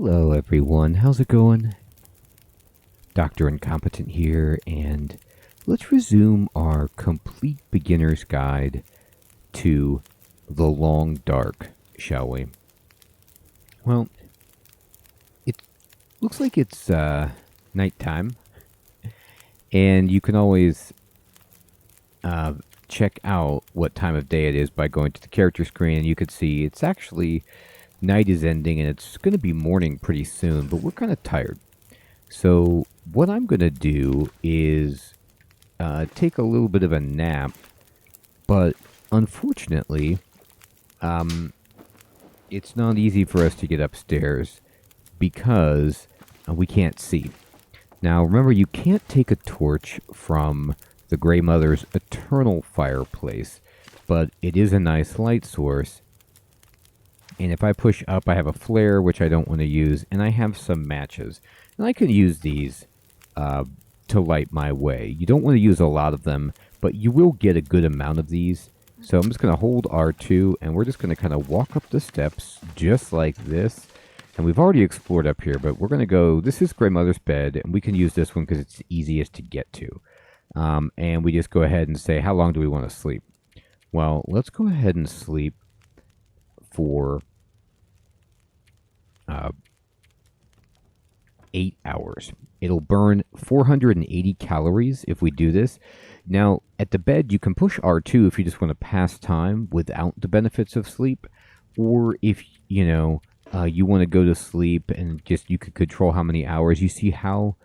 Hello everyone, how's it going? Dr. Incompetent here, and let's resume our complete beginner's guide to the long dark, shall we? Well, it looks like it's nighttime, and you can always check out what time of day it is by going to the character screen, and you can see it's actually night is ending and it's going to be morning pretty soon, but we're kind of tired. So what I'm going to do is take a little bit of a nap, but unfortunately, it's not easy for us to get upstairs because we can't see. Now, remember, you can't take a torch from the Grey Mother's eternal fireplace, but it is a nice light source. And if I push up, I have a flare, which I don't want to use, and I have some matches. And I can use these to light my way. You don't want to use a lot of them, but you will get a good amount of these. So I'm just going to hold R2, and we're just going to kind of walk up the steps just like this. And we've already explored up here, but we're going to go, this is Grey Mother's bed, and we can use this one because it's the easiest to get to. And we just go ahead and say, how long do we want to sleep? Well, let's go ahead and sleep for 8 hours. It'll burn 480 calories if we do this. Now, at the bed, you can push R2 if you just want to pass time without the benefits of sleep, or if, you know, you want to go to sleep and just you can control how many hours. You see how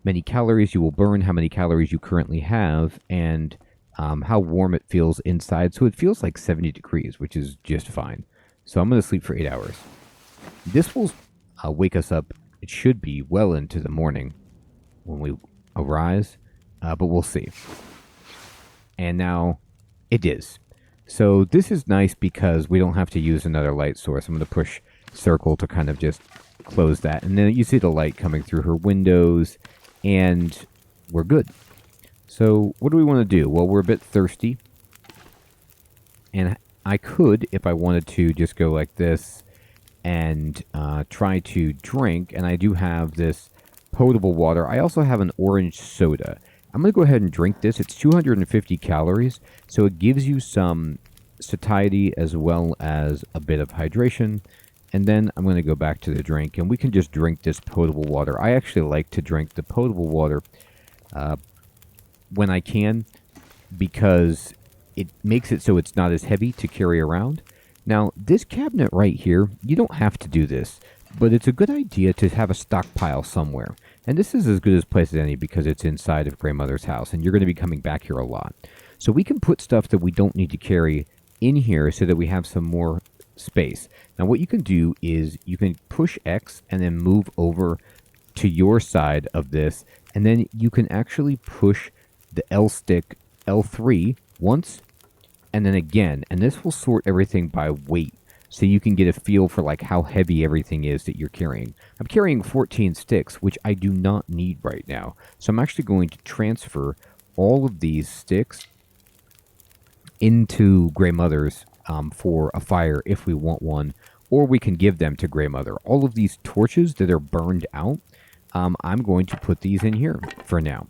many calories you will burn, how many calories you currently have, and how warm it feels inside. So it feels like 70 degrees, which is just fine. So I'm going to sleep for 8 hours. This will wake us up. It should be well into the morning when we arise, but we'll see. And now it is. So this is nice because we don't have to use another light source. I'm going to push circle to kind of just close that. And then you see the light coming through her windows, and we're good. So what do we want to do? Well, we're a bit thirsty. And I could, if I wanted to, just go like this and try to drink. And I do have this potable water. I also have an orange soda. I'm going to go ahead and drink this. It's 250 calories, so it gives you some satiety as well as a bit of hydration. And then I'm going to go back to the drink, and we can just drink this potable water. I actually like to drink the potable water when I can because it makes it so it's not as heavy to carry around. Now, this cabinet right here, you don't have to do this, but it's a good idea to have a stockpile somewhere. And this is as good a place as any because it's inside of Grey Mother's house, and you're going to be coming back here a lot. So we can put stuff that we don't need to carry in here so that we have some more space. Now, what you can do is you can push X and then move over to your side of this, and then you can actually push the L stick L3 once and then again, and this will sort everything by weight so you can get a feel for like how heavy everything is that you're carrying. I'm carrying 14 sticks, which I do not need right now. So I'm actually going to transfer all of these sticks into Grey Mother's for a fire if we want one, or we can give them to Grey Mother. All of these torches that are burned out, I'm going to put these in here for now.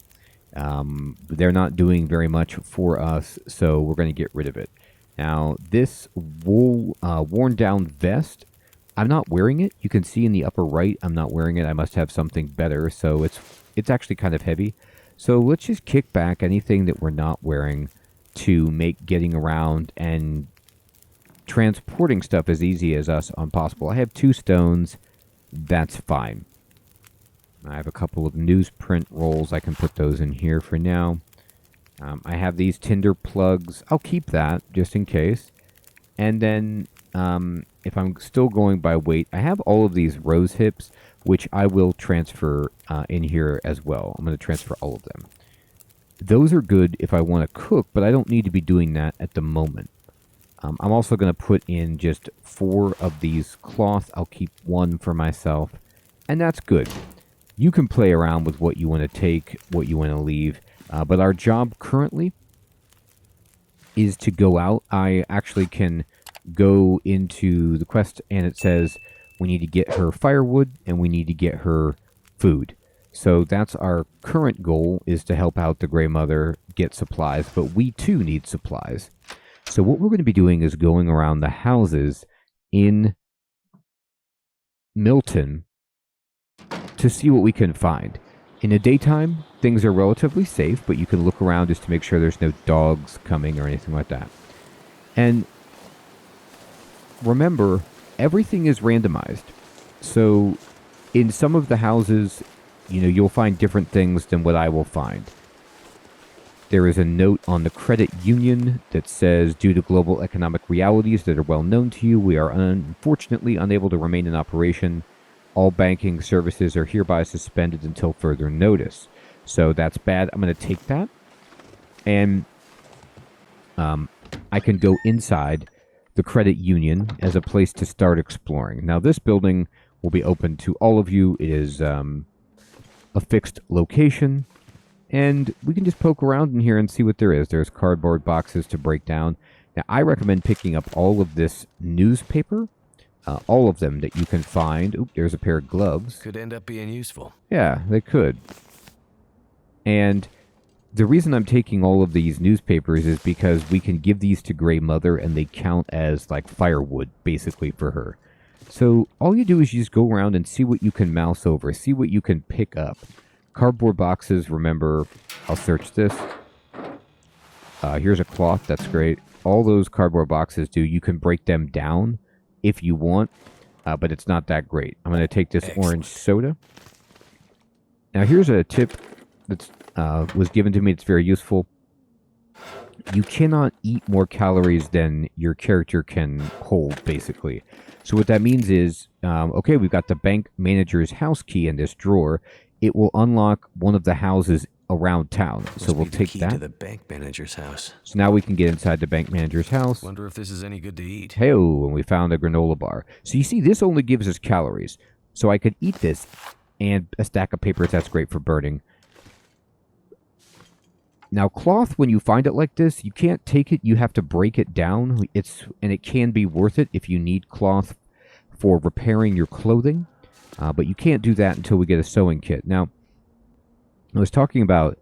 They're not doing very much for us, so we're going to get rid of it. Now, this wool worn down vest, I'm not wearing it. You can see in the upper right, I'm not wearing it. I must have something better, so it's actually kind of heavy. So let's just kick back anything that we're not wearing to make getting around and transporting stuff as easy as possible. I have 2 stones. That's fine. I have a couple of newsprint rolls. I can put those in here for now. I have these tinder plugs. I'll keep that just in case. And then if I'm still going by weight, I have all of these rose hips, which I will transfer in here as well. I'm going to transfer all of them. Those are good if I want to cook, but I don't need to be doing that at the moment. I'm also going to put in just 4 of these cloth. I'll keep 1 for myself, and that's good. You can play around with what you want to take, what you want to leave, but our job currently is to go out. I actually can go into the quest, and it says we need to get her firewood, and we need to get her food. So that's our current goal, is to help out the Grey Mother get supplies, but we too need supplies. So what we're going to be doing is going around the houses in Milton to see what we can find. In the daytime, things are relatively safe, but you can look around just to make sure there's no dogs coming or anything like that. And remember, everything is randomized. So in some of the houses, you'll find different things than what I will find. There is a note on the credit union that says, due to global economic realities that are well known to you, we are unfortunately unable to remain in operation. All banking services are hereby suspended until further notice. So that's bad. I'm going to take that. And I can go inside the credit union as a place to start exploring. Now, this building will be open to all of you. It is a fixed location. And we can just poke around in here and see what there is. There's cardboard boxes to break down. Now, I recommend picking up all of this newspaper. All of them that you can find. Oop, there's a pair of gloves. Could end up being useful. Yeah, they could. And the reason I'm taking all of these newspapers is because we can give these to Grey Mother and they count as like firewood, basically, for her. So all you do is you just go around and see what you can mouse over, see what you can pick up. Cardboard boxes, remember, I'll search this. Here's a cloth, that's great. All those cardboard boxes you can break them down if you want, but it's not that great. I'm going to take this orange soda. Now, here's a tip that was given to me that's very useful. You cannot eat more calories than your character can hold, basically. So what that means is, okay, we've got the bank manager's house key in this drawer. It will unlock one of the houses around town. So we'll take that. To the bank manager's house. So now we can get inside the bank manager's house. Wonder if this is any good to eat. Hey-oh, and we found a granola bar. So you see, this only gives us calories. So I could eat this and a stack of papers. That's great for burning. Now, cloth, when you find it like this, you can't take it. You have to break it down. And it can be worth it if you need cloth for repairing your clothing. But you can't do that until we get a sewing kit. Now, I was talking about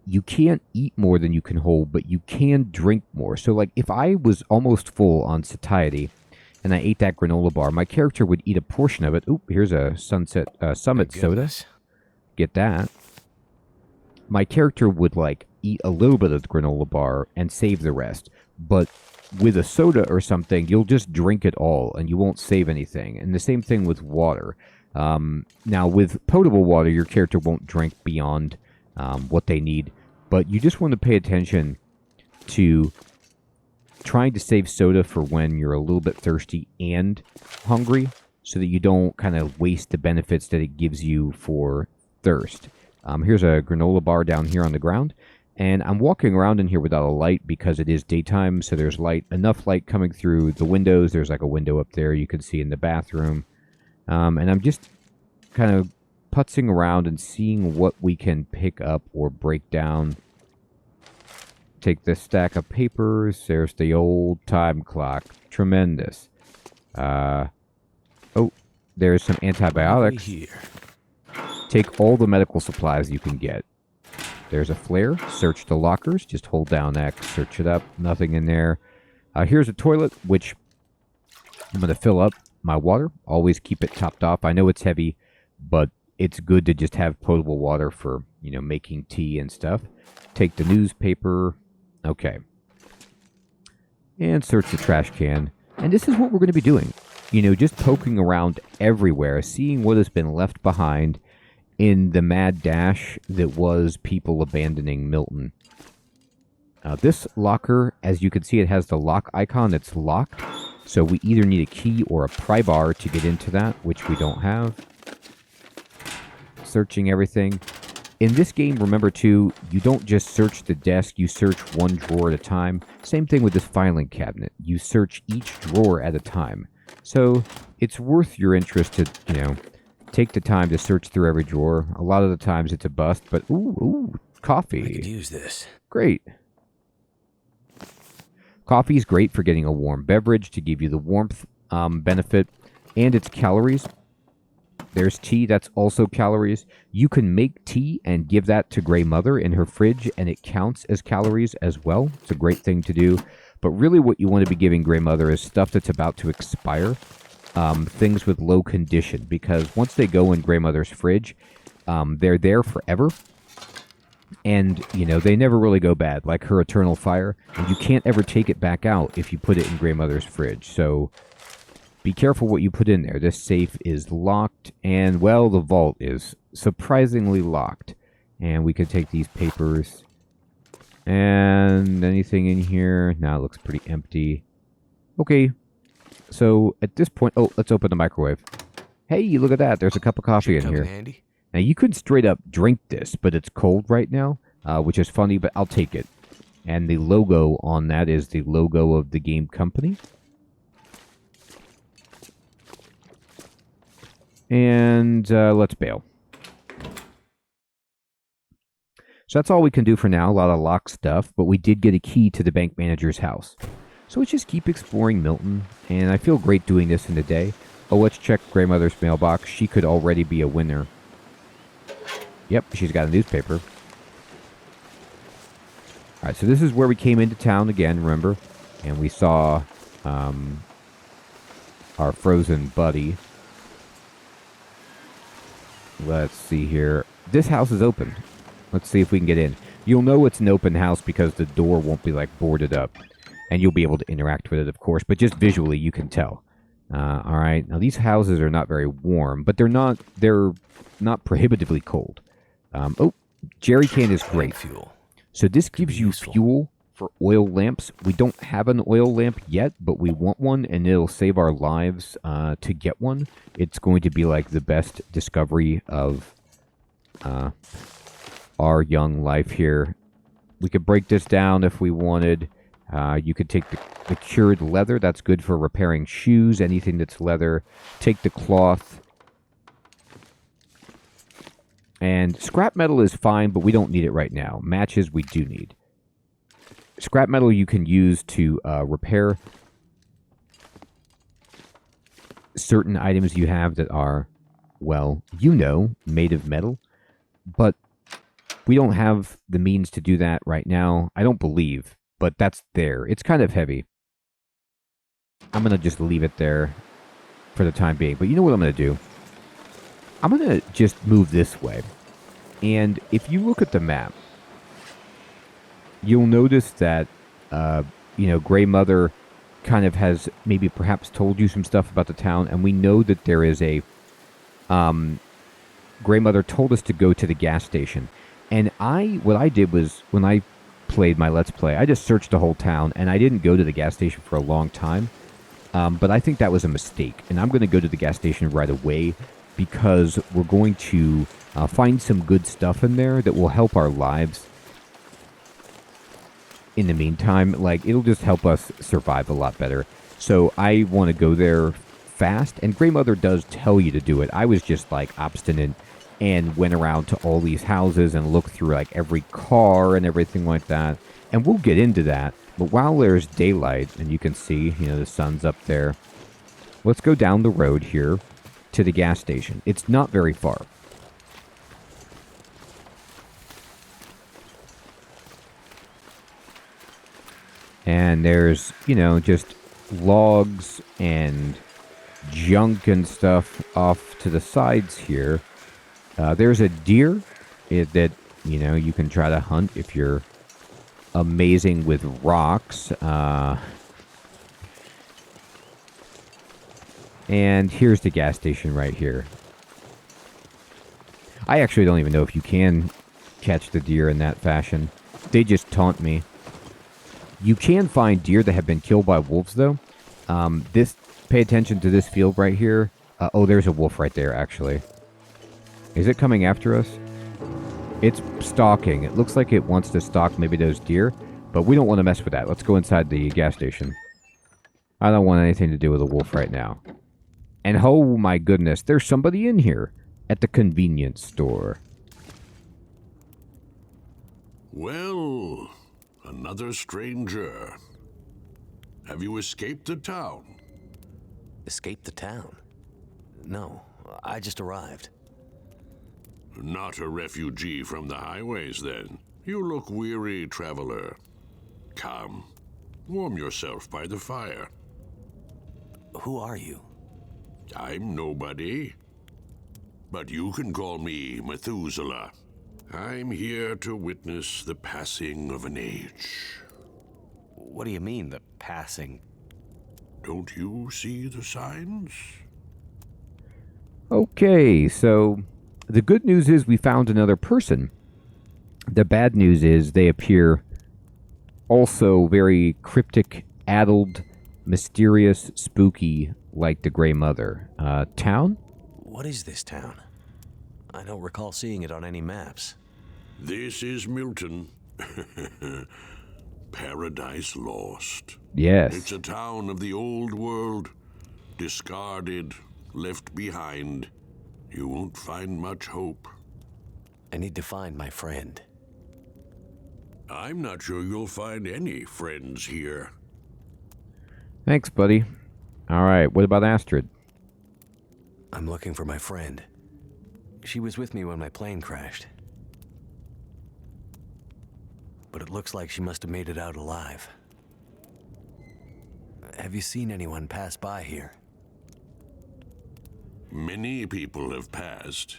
you can't eat more than you can hold, but you can drink more. So, like, if I was almost full on satiety and I ate that granola bar, my character would eat a portion of it. Oop, here's a Summit soda. Get that. My character would, like, eat a little bit of the granola bar and save the rest. But with a soda or something, you'll just drink it all and you won't save anything. And the same thing with water. Now, with potable water, your character won't drink beyond what they need. But you just want to pay attention to trying to save soda for when you're a little bit thirsty and hungry, so that you don't kind of waste the benefits that it gives you for thirst. Here's a granola bar down here on the ground. And I'm walking around in here without a light because it is daytime, so there's enough light coming through the windows. There's like a window up there you can see in the bathroom. And I'm just kind of putzing around and seeing what we can pick up or break down. Take this stack of papers. There's the old time clock. Tremendous. Oh, there's some antibiotics. Take all the medical supplies you can get. There's a flare. Search the lockers. Just hold down X. Search it up. Nothing in there. Here's a toilet, which I'm going to fill up my water. Always keep it topped off. I know it's heavy, but it's good to just have potable water for, making tea and stuff. Take the newspaper. Okay. And search the trash can. And this is what we're going to be doing. Just poking around everywhere, seeing what has been left behind in the mad dash that was people abandoning Milton. This locker, as you can see, it has the lock icon. It's locked. So we either need a key or a pry bar to get into that, which we don't have. Searching everything. In this game, remember too, you don't just search the desk, you search one drawer at a time. Same thing with this filing cabinet. You search each drawer at a time. So it's worth your interest to, take the time to search through every drawer. A lot of the times it's a bust, but ooh, coffee. I could use this. Great. Coffee is great for getting a warm beverage to give you the warmth benefit. and it's calories. There's tea, that's also calories. You can make tea and give that to Grey Mother in her fridge, and it counts as calories as well. It's a great thing to do. But really what you want to be giving Grey Mother is stuff that's about to expire, things with low condition, because once they go in Grey Mother's fridge, they're there forever. And, they never really go bad, like her Eternal Fire. And you can't ever take it back out if you put it in Grey Mother's fridge. So be careful what you put in there. This safe is locked, and, well, the vault is surprisingly locked. And we could take these papers. And anything in here? Now it looks pretty empty. Okay. So at this point... Oh, let's open the microwave. Hey, look at that. There's a cup of coffee in here. Handy? Now, you could straight up drink this, but it's cold right now, which is funny, but I'll take it. And the logo on that is the logo of the game company. And let's bail. So that's all we can do for now. A lot of locked stuff, but we did get a key to the bank manager's house. So let's just keep exploring Milton, and I feel great doing this in the day. Oh, let's check Grey Mother's mailbox. She could already be a winner. Yep, she's got a newspaper. Alright, so this is where we came into town again, remember? And we saw our frozen buddy. Let's see here. This house is open. Let's see if we can get in. You'll know it's an open house because the door won't be, like, boarded up. And you'll be able to interact with it, of course, but just visually you can tell. Alright, now these houses are not very warm, but they're not prohibitively cold. Oh, jerry can is great. Fuel. So this gives you fuel for oil lamps. We don't have an oil lamp yet, but we want one, and it'll save our lives to get one. It's going to be like the best discovery of our young life here. We could break this down if we wanted. You could take the cured leather. That's good for repairing shoes, anything that's leather. Take the cloth. And scrap metal is fine, but we don't need it right now. Matches we do need. Scrap metal you can use to repair certain items you have that are, well, made of metal. But we don't have the means to do that right now. I don't believe, but that's there. It's kind of heavy. I'm going to just leave it there for the time being. But you know what I'm going to do? I'm going to just move this way. And if you look at the map, you'll notice that, Grey Mother kind of has maybe perhaps told you some stuff about the town. And we know that there is a... Grey Mother told us to go to the gas station. And what I did was, when I played my Let's Play, I just searched the whole town. And I didn't go to the gas station for a long time. But I think that was a mistake. And I'm going to go to the gas station right away, because we're going to find some good stuff in there that will help our lives in the meantime. Like, it'll just help us survive a lot better. So I want to go there fast, and Grey Mother does tell you to do it. I was just, like, obstinate and went around to all these houses and looked through, like, every car and everything like that. And we'll get into that. But while there's daylight, and you can see, the sun's up there, let's go down the road here to the gas station. It's not very far. And there's, just logs and junk and stuff off to the sides here. There's a deer that, you can try to hunt if you're amazing with rocks. And here's the gas station right here. I actually don't even know if you can catch the deer in that fashion. They just taunt me. You can find deer that have been killed by wolves, though. Pay attention to this field right here. Oh, there's a wolf right there, actually. Is it coming after us? It's stalking. It looks like it wants to stalk maybe those deer, but we don't want to mess with that. Let's go inside the gas station. I don't want anything to do with a wolf right now. And oh my goodness, there's somebody in here at the convenience store. Well, another stranger. Have you escaped the town? Escape the town? No, I just arrived. Not a refugee from the highways, then. You look weary, traveler. Come, warm yourself by the fire. Who are you? I'm nobody. But you can call me Methuselah. I'm here to witness the passing of an age. What do you mean, the passing? Don't you see the signs? Okay, so the good news is we found another person. The bad news is they appear also very cryptic, addled, mysterious, spooky, like the Grey Mother. Town? What is this town? I don't recall seeing it on any maps. This is Milton. Paradise Lost. Yes. It's a town of the old world, discarded, left behind. You won't find much hope. I need to find my friend. I'm not sure you'll find any friends here. Thanks, buddy. All right, what about Astrid? I'm looking for my friend. She was with me when my plane crashed. But it looks like she must have made it out alive. Have you seen anyone pass by here? Many people have passed.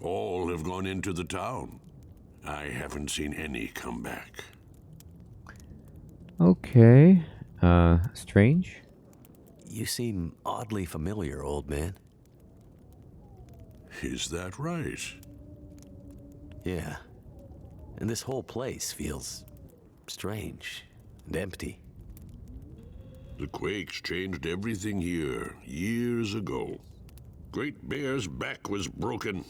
All have gone into the town. I haven't seen any come back. Okay. Strange? You seem oddly familiar, old man. Is that right? Yeah. And this whole place feels strange and empty. The quakes changed everything here years ago. Great Bear's back was broken,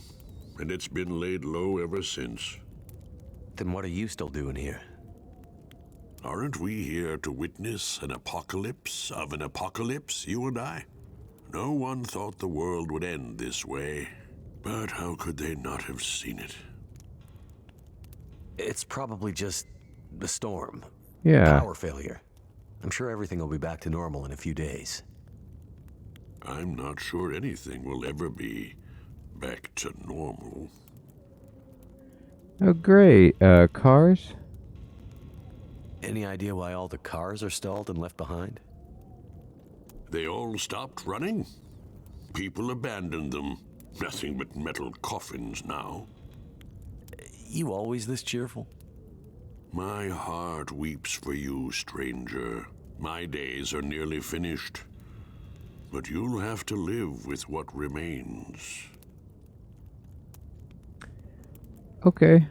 and it's been laid low ever since. Then what are you still doing here? Aren't we here to witness an apocalypse of an apocalypse, you and I? No one thought the world would end this way, but how could they not have seen it? It's probably just the storm. Yeah. Power failure. I'm sure everything will be back to normal in a few days. I'm not sure anything will ever be back to normal. Oh, great. Cars? Any idea why all the cars are stalled and left behind? They all stopped running. People abandoned them. Nothing but metal coffins now. You always this cheerful? My heart weeps for you, stranger. My days are nearly finished. But you'll have to live with what remains. Okay.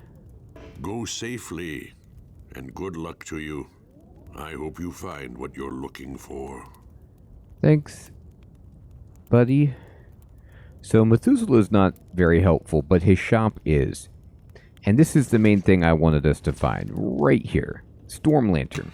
Go safely, and good luck to you. I hope you find what you're looking for. Thanks, buddy. So Methuselah is not very helpful, but his shop is. And this is the main thing I wanted us to find right here. Storm Lantern.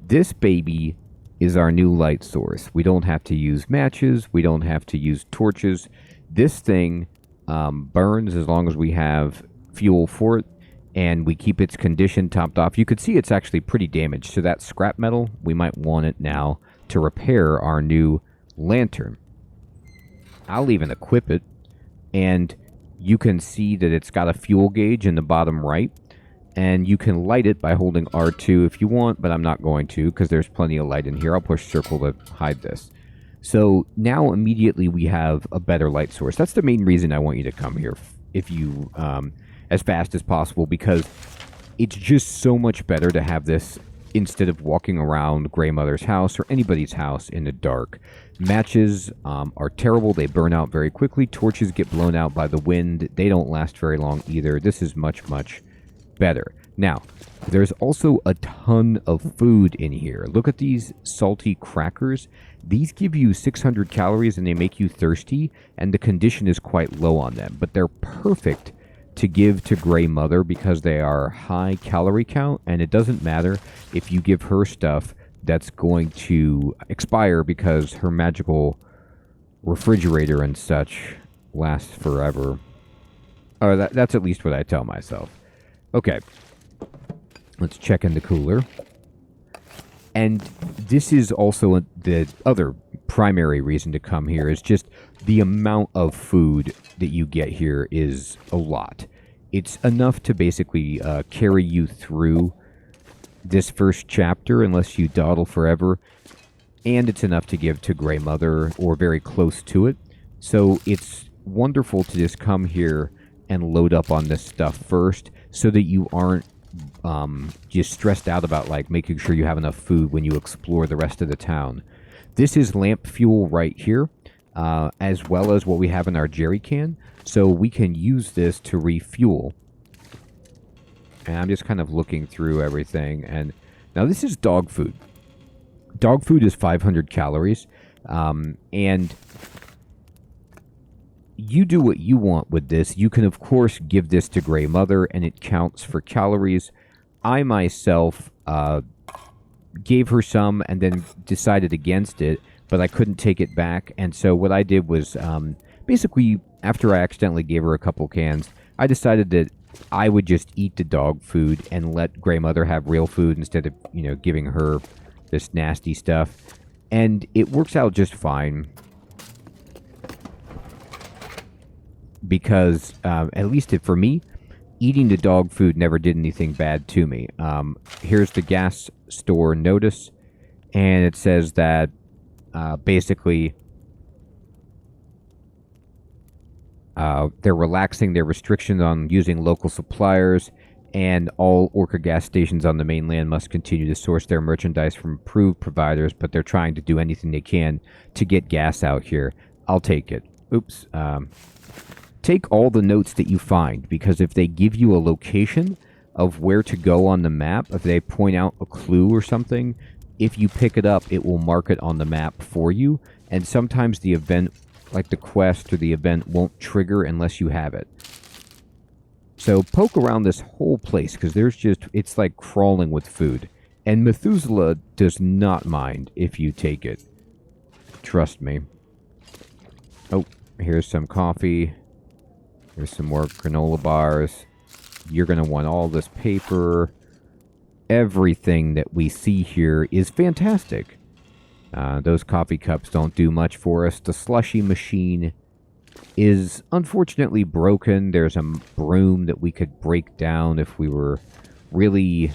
This baby is our new light source. We don't have to use matches. We don't have to use torches. This thing burns as long as we have fuel for it, and we keep its condition topped off. You could see it's actually pretty damaged. So that scrap metal, we might want it now to repair our new lantern. I'll even equip it, and you can see that it's got a fuel gauge in the bottom right, and you can light it by holding R2 if you want, but I'm not going to because there's plenty of light in here. I'll push circle to hide this. So now immediately we have a better light source. That's the main reason I want you to come here if you as fast as possible, because it's just so much better to have this instead of walking around Grey Mother's house or anybody's house in the dark. Matches are terrible. They burn out very quickly. Torches get blown out by the wind. They don't last very long either. This is much, much better. Now, there's also a ton of food in here. Look at these salty crackers. These give you 600 calories and they make you thirsty, and the condition is quite low on them. But they're perfect to give to Grey Mother because they are high calorie count, and it doesn't matter if you give her stuff that's going to expire because her magical refrigerator and such lasts forever. Or that's at least what I tell myself. Okay, let's check in the cooler. And this is also the other primary reason to come here. Is just the amount of food that you get here is a lot. It's enough to basically carry you through this first chapter unless you dawdle forever, and it's enough to give to Grey Mother or very close to it. So it's wonderful to just come here and load up on this stuff first so that you aren't just stressed out about like making sure you have enough food when you explore the rest of the town. This is lamp fuel right here, as well as what we have in our jerry can, so we can use this to refuel. And I'm just kind of looking through everything, and now this is dog food. Dog food is 500 calories, and you do what you want with this. You can, of course, give this to Grey Mother, and it counts for calories. I myself gave her some and then decided against it, but I couldn't take it back. And so what I did was basically, after I accidentally gave her a couple cans, I decided that I would just eat the dog food and let Grey Mother have real food instead of, giving her this nasty stuff. And it works out just fine. Because, at least for me, eating the dog food never did anything bad to me. Here's the gas store notice, and it says that basically they're relaxing their restrictions on using local suppliers, and all Orca gas stations on the mainland must continue to source their merchandise from approved providers, but they're trying to do anything they can to get gas out here. I'll take it. Oops. Take all the notes that you find, because if they give you a location of where to go on the map, if they point out a clue or something, if you pick it up, it will mark it on the map for you. And sometimes the event, like the quest or the event, won't trigger unless you have it. So poke around this whole place, because it's like crawling with food. And Methuselah does not mind if you take it. Trust me. Oh, here's some coffee. Here's some more granola bars. You're going to want all this paper. Everything that we see here is fantastic. Those coffee cups don't do much for us. The slushy machine is unfortunately broken. There's a broom that we could break down if we were really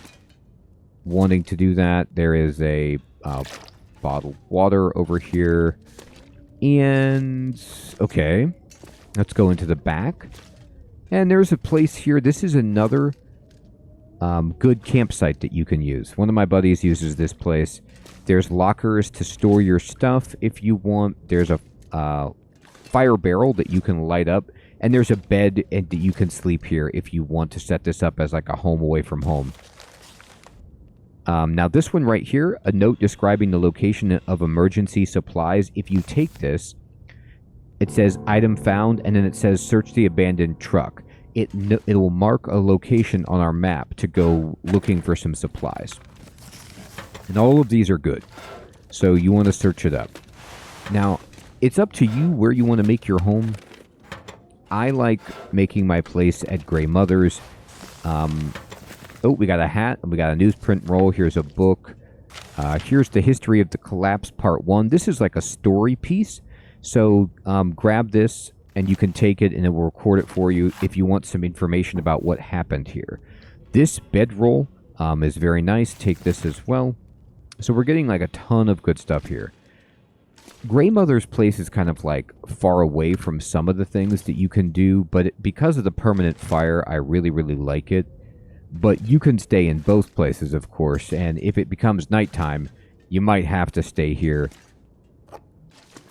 wanting to do that. There is a bottled water over here. And, okay. Let's go into the back. And there's a place here. This is another good campsite that you can use. One of my buddies uses this place. There's lockers to store your stuff if you want. There's a fire barrel that you can light up. And there's a bed that you can sleep here if you want to set this up as like a home away from home. Now this one right here, a note describing the location of emergency supplies. If you take this, it says item found, and then it says search the abandoned truck. It will mark a location on our map to go looking for some supplies. And all of these are good. So you want to search it up. Now, it's up to you where you want to make your home. I like making my place at Grey Mother's. Oh, we got a hat, and we got a newsprint roll. Here's a book. Here's the history of the collapse, part 1. This is like a story piece. So grab this, and you can take it, and it will record it for you if you want some information about what happened here. This bedroll is very nice. Take this as well. So we're getting like a ton of good stuff here. Grey Mother's place is kind of like far away from some of the things that you can do, but because of the permanent fire, I really, really like it. But you can stay in both places, of course, and if it becomes nighttime, you might have to stay here.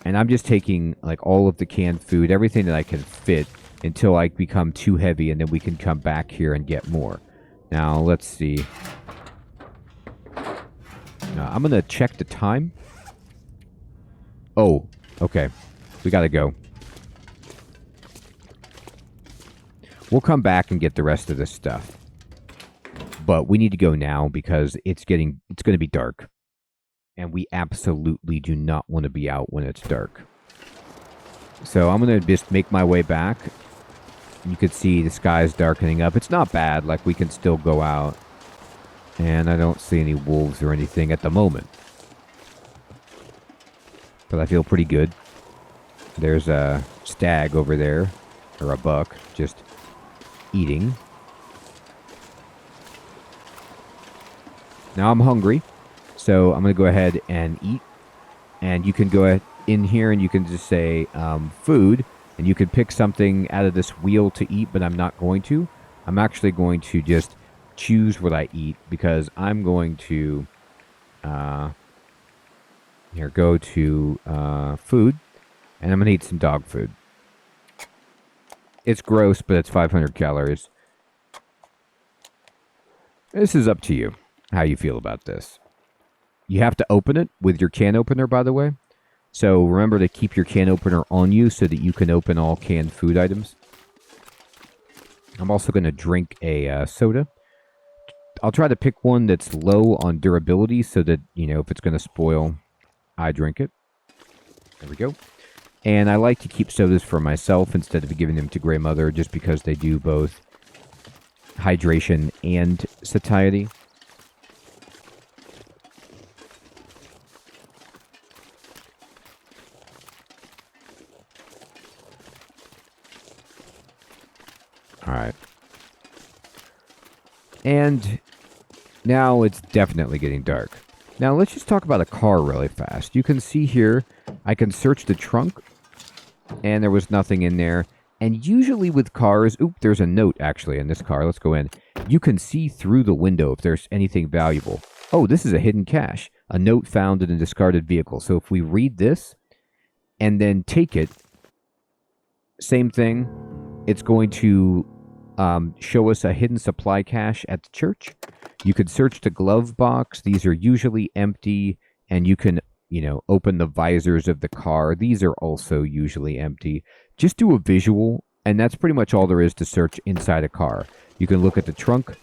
And I'm just taking like all of the canned food, everything that I can fit, until I become too heavy, and then we can come back here and get more. Now, let's see. Now, I'm going to check the time. Oh, okay. We got to go. We'll come back and get the rest of this stuff. But we need to go now because it's going to be dark. And we absolutely do not want to be out when it's dark. So I'm going to just make my way back. You can see the sky is darkening up. It's not bad. Like, we can still go out. And I don't see any wolves or anything at the moment. but I feel pretty good. There's a stag over there, or a buck, just eating. Now I'm hungry, so I'm going to go ahead and eat. And you can go in here and you can just say food, and you can pick something out of this wheel to eat, but I'm not going to. I'm actually going to just choose what I eat, because I'm going to here go to food, and I'm going to eat some dog food. It's gross, but it's 500 calories. This is up to you, how you feel about this. You have to open it with your can opener, by the way. So remember to keep your can opener on you so that you can open all canned food items. I'm also going to drink a soda. I'll try to pick one that's low on durability so that, if it's going to spoil, I drink it. There we go. And I like to keep sodas for myself instead of giving them to Grey Mother, just because they do both hydration and satiety. All right. And now it's definitely getting dark. Now let's just talk about a car really fast. You can see here, I can search the trunk, and there was nothing in there. And usually with cars, there's a note actually in this car. Let's go in. You can see through the window if there's anything valuable. Oh, this is a hidden cache. A note found in a discarded vehicle. So if we read this and then take it, same thing. It's going to show us a hidden supply cache at the church. You could search the glove box. These are usually empty, and you can, open the visors of the car. These are also usually empty. Just do a visual, and that's pretty much all there is to search inside a car. You can look at the trunk.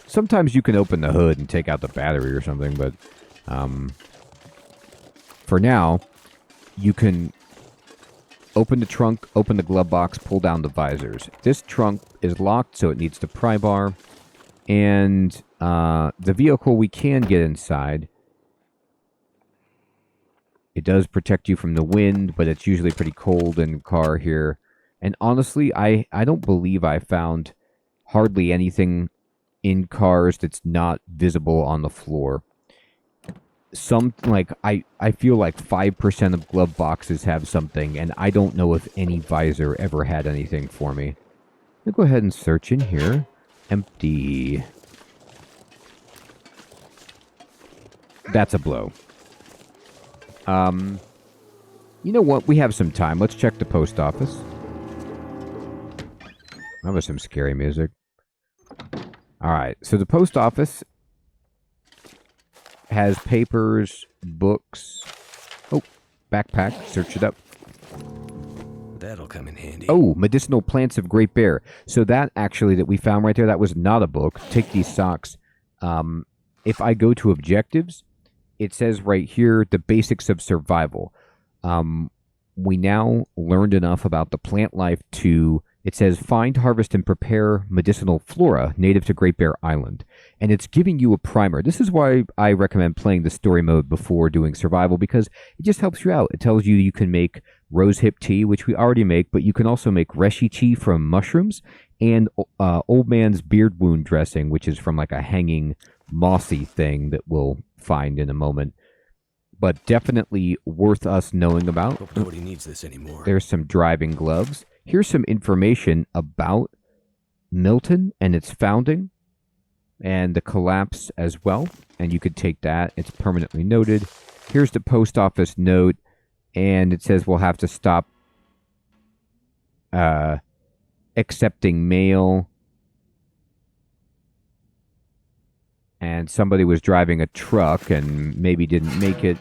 Sometimes you can open the hood and take out the battery or something, but for now, you can open the trunk, open the glove box, pull down the visors. This trunk is locked, so it needs the pry bar. And the vehicle we can get inside. It does protect you from the wind, but it's usually pretty cold in the car here. And honestly, I don't believe I found hardly anything in cars that's not visible on the floor. I feel like 5% of glove boxes have something, and I don't know if any visor ever had anything for me. I'll go ahead and search in here. Empty. That's a blow. You know what? We have some time. Let's check the post office. That was some scary music. Alright, so the post office has papers, books. Oh, backpack. Search it up. That'll come in handy. Oh, medicinal plants of Great Bear. So that actually that we found right there, that was not a book. Take these socks. If I go to objectives, it says right here, the basics of survival. We now learned enough about the plant life to... It says, find, harvest, and prepare medicinal flora native to Great Bear Island. And it's giving you a primer. This is why I recommend playing the story mode before doing survival, because it just helps you out. It tells you you can make rosehip tea, which we already make, but you can also make reishi tea from mushrooms, and old man's beard wound dressing, which is from like a hanging mossy thing that we'll find in a moment. But definitely worth us knowing about. Hope nobody needs this anymore. There's some driving gloves. Here's some information about Milton and its founding and the collapse as well. And you could take that. It's permanently noted. Here's the post office note. And it says we'll have to stop accepting mail. And somebody was driving a truck and maybe didn't make it.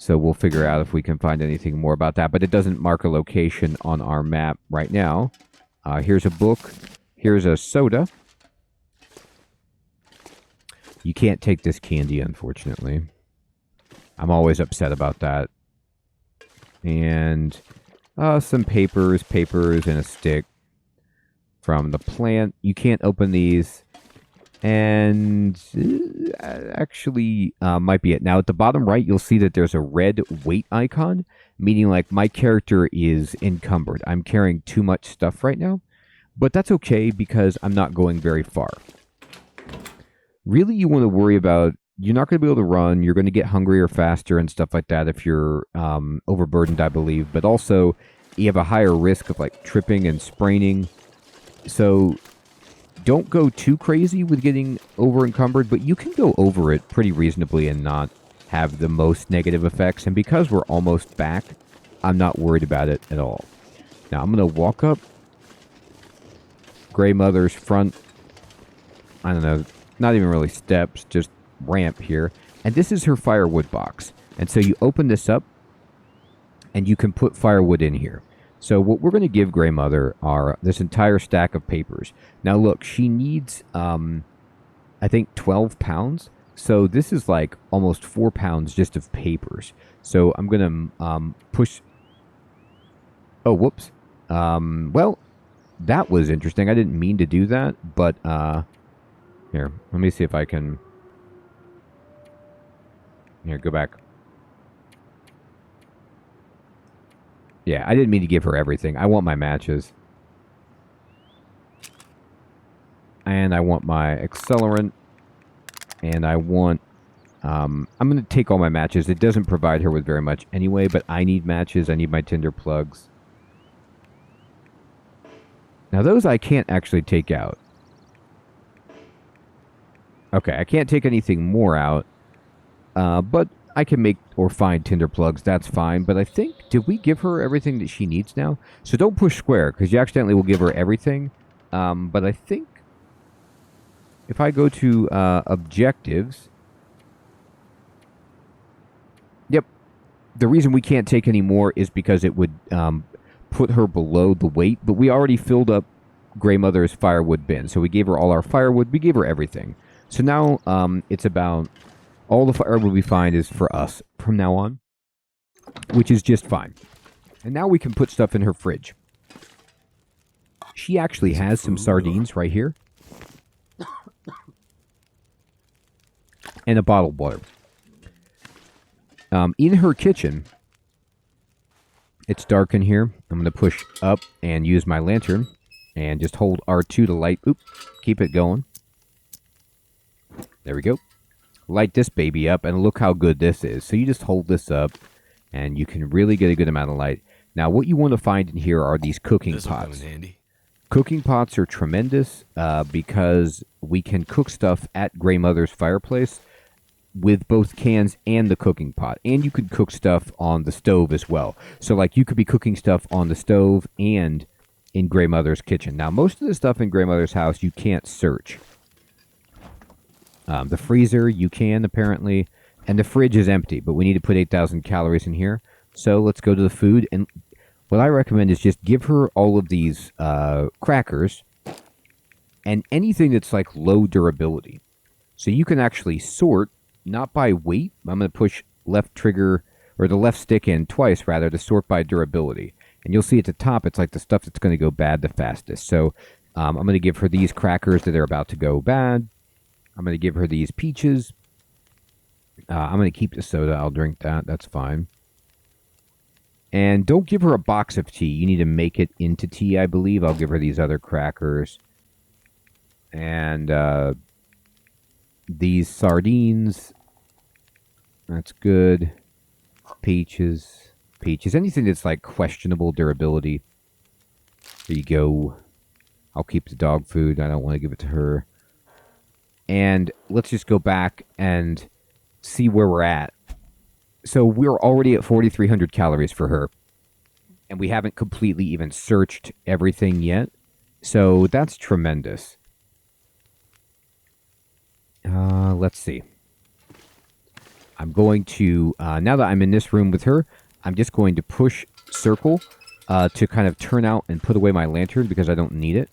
So we'll figure out if we can find anything more about that. But it doesn't mark a location on our map right now. Here's a book. Here's a soda. You can't take this candy, unfortunately. I'm always upset about that. And some papers, and a stick from the plant. You can't open these. And actually might be it. Now at the bottom right, you'll see that there's a red weight icon, meaning like my character is encumbered. I'm carrying too much stuff right now, but that's okay because I'm not going very far. Really, you want to worry about, you're not going to be able to run, you're going to get hungrier faster and stuff like that if you're overburdened, I believe, but also you have a higher risk of like tripping and spraining. So don't go too crazy with getting over encumbered, but you can go over it pretty reasonably and not have the most negative effects. And because we're almost back, I'm not worried about it at all. Now I'm going to walk up Grey Mother's front, I don't know, not even really steps, just ramp here. And this is her firewood box. And so you open this up and you can put firewood in here. So what we're going to give Grey Mother are this entire stack of papers. Now look, she needs, I think 12 pounds. So this is like almost 4 pounds just of papers. So I'm going to push. Oh, whoops. Well, that was interesting. I didn't mean to do that, but here, let me see if I can. Here, go back. Yeah, I didn't mean to give her everything. I want my matches. And I want my accelerant. And I want... I'm going to take all my matches. It doesn't provide her with very much anyway, but I need matches. I need my tinder plugs. Now, those I can't actually take out. Okay, I can't take anything more out. But I can make or find tinder plugs. That's fine. But I think, did we give her everything that she needs now? So don't push square, because you accidentally will give her everything. But I think if I go to objectives... Yep. The reason we can't take any more is because it would put her below the weight. But we already filled up Grey Mother's firewood bin. So we gave her all our firewood. We gave her everything. So now it's about... all the firewood we find is for us from now on, which is just fine. And now we can put stuff in her fridge. She actually has some sardines right here. And a bottled water. In her kitchen, it's dark in here. I'm going to push up and use my lantern. And just hold R2 to light. Oop, keep it going. There we go. Light this baby up, and look how good this is. So you just hold this up, and you can really get a good amount of light. Now, what you want to find in here are these cooking pots. Cooking pots are tremendous because we can cook stuff at Grey Mother's fireplace with both cans and the cooking pot. And you could cook stuff on the stove as well. So, like, you could be cooking stuff on the stove and in Grey Mother's kitchen. Now, most of the stuff in Grey Mother's house you can't search. The freezer, you can, apparently. And the fridge is empty, but we need to put 8,000 calories in here. So let's go to the food. And what I recommend is just give her all of these crackers and anything that's like low durability. So you can actually sort, not by weight. I'm going to push left trigger, or the left stick in twice, rather, to sort by durability. And you'll see at the top, it's like the stuff that's going to go bad the fastest. So I'm going to give her these crackers that are about to go bad. I'm going to give her these peaches. I'm going to keep the soda. I'll drink that. That's fine. And don't give her a box of tea. You need to make it into tea, I believe. I'll give her these other crackers. And these sardines. That's good. Peaches. Peaches. Anything that's like questionable durability. There you go. I'll keep the dog food. I don't want to give it to her. And let's just go back and see where we're at. So we're already at 4,300 calories for her. And we haven't completely even searched everything yet. So that's tremendous. Let's see. I'm going to, now that I'm in this room with her, I'm just going to push circle to kind of turn out and put away my lantern because I don't need it.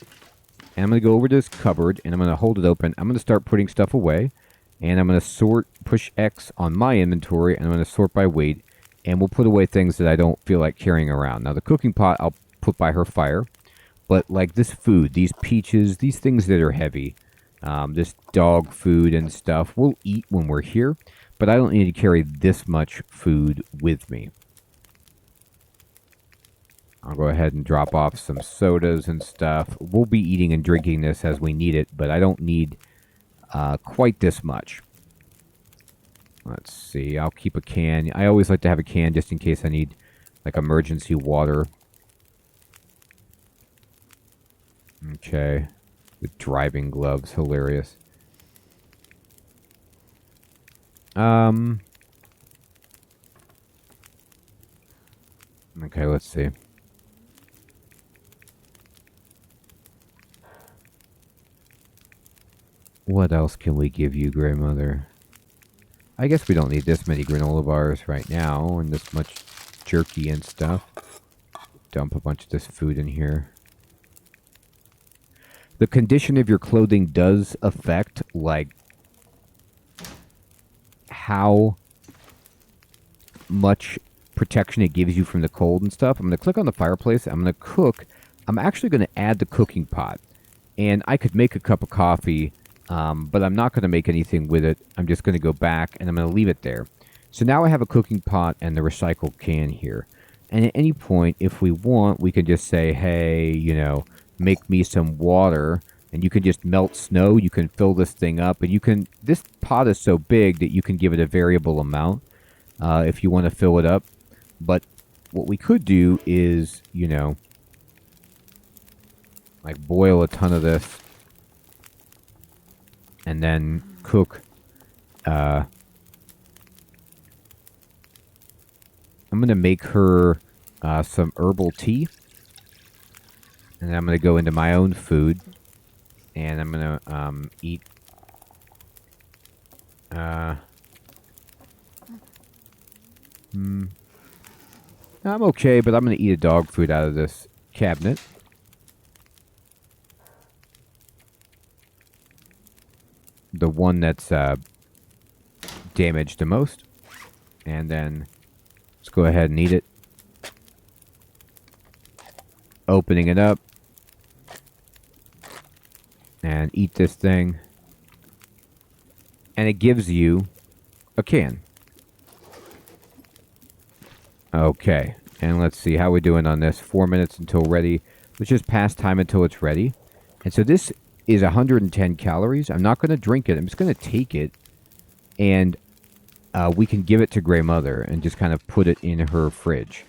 And I'm going to go over to this cupboard, and I'm going to hold it open. I'm going to start putting stuff away. And I'm going to sort, push X on my inventory, and I'm going to sort by weight. And we'll put away things that I don't feel like carrying around. Now, the cooking pot I'll put by her fire. But, like, this food, these peaches, these things that are heavy, This dog food and stuff we'll eat when we're here, but I don't need to carry this much food with me. I'll go ahead and drop off some sodas and stuff. We'll be eating and drinking this as we need it, but I don't need quite this much. Let's see. I'll keep a can. I always like to have a can just in case I need like emergency water. Okay. The driving gloves. Hilarious. Okay, let's see. What else can we give you, Grandmother? I guess we don't need this many granola bars right now and this much jerky and stuff. Dump a bunch of this food in here. The condition of your clothing does affect, like, how much protection it gives you from the cold and stuff. I'm going to click on the fireplace. I'm going to cook. I'm actually going to add the cooking pot. And I could make a cup of coffee, but I'm not going to make anything with it. I'm just going to go back and I'm going to leave it there. So now I have a cooking pot and the recycled can here. And at any point, if we want, we can just say, hey, you know, make me some water. And you can just melt snow. You can fill this thing up. And you can, this pot is so big that you can give it a variable amount if you want to fill it up. But what we could do is, you know, like boil a ton of this. And then cook. I'm going to make her some herbal tea. And then I'm going to go into my own food. And I'm going to eat. I'm okay, but I'm going to eat a dog food out of this cabinet. The one that's damaged the most. And then let's go ahead and eat it. Opening it up. And eat this thing. And it gives you a can. Okay. And let's see how we're doing on this. 4 minutes until ready. Let's just pass time until it's ready. And so this is 110 calories. I'm not going to drink it. I'm just going to take it. And we can give it to Grey Mother and just kind of put it in her fridge.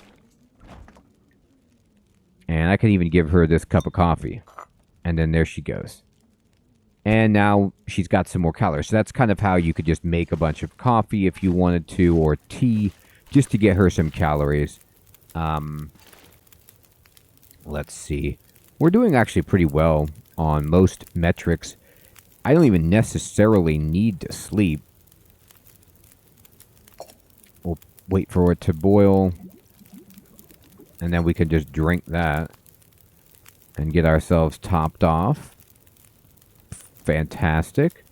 And I can even give her this cup of coffee. And then there she goes. And now she's got some more calories. So that's kind of how you could just make a bunch of coffee if you wanted to, or tea, just to get her some calories. Let's see. We're doing actually pretty well on most metrics. I don't even necessarily need to sleep. We'll wait for it to boil. And then we can just drink that. And get ourselves topped off. Fantastic.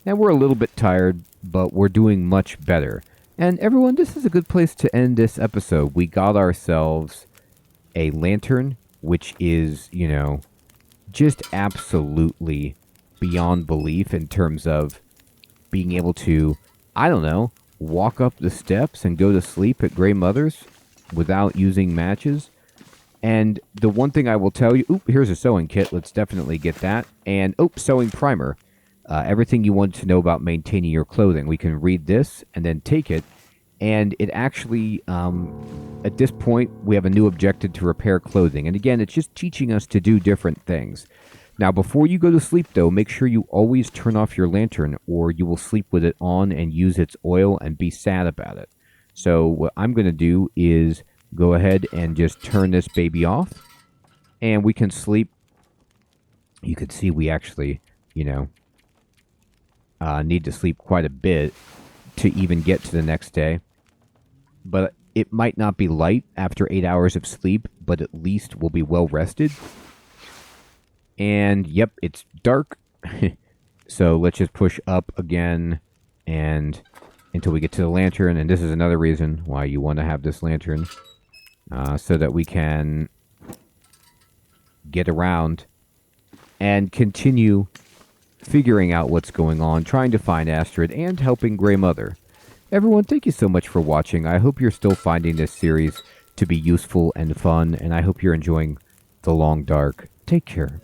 And we're a little bit tired, but we're doing much better. And everyone, this is a good place to end this episode. We got ourselves a lantern, which is, you know, just absolutely beyond belief in terms of being able to, I don't know, walk up the steps and go to sleep at Grey Mother's without using matches. And the one thing I will tell you, here's a sewing kit. Let's definitely get that. And, sewing primer. Everything you want to know about maintaining your clothing. We can read this and then take it. And it actually, at this point, we have a new objective to repair clothing. And again, it's just teaching us to do different things. Now, before you go to sleep, though, make sure you always turn off your lantern or you will sleep with it on and use its oil and be sad about it. So what I'm going to do is go ahead and just turn this baby off. And we can sleep. You can see we actually, you know, need to sleep quite a bit to even get to the next day. But it might not be light after 8 hours of sleep, but at least we'll be well rested. And yep, it's dark. So let's just push up again and until we get to the lantern. And this is another reason why you want to have this lantern. So that we can get around and continue figuring out what's going on, trying to find Astrid, and helping Grey Mother. Everyone, thank you so much for watching. I hope you're still finding this series to be useful and fun, and I hope you're enjoying The Long Dark. Take care.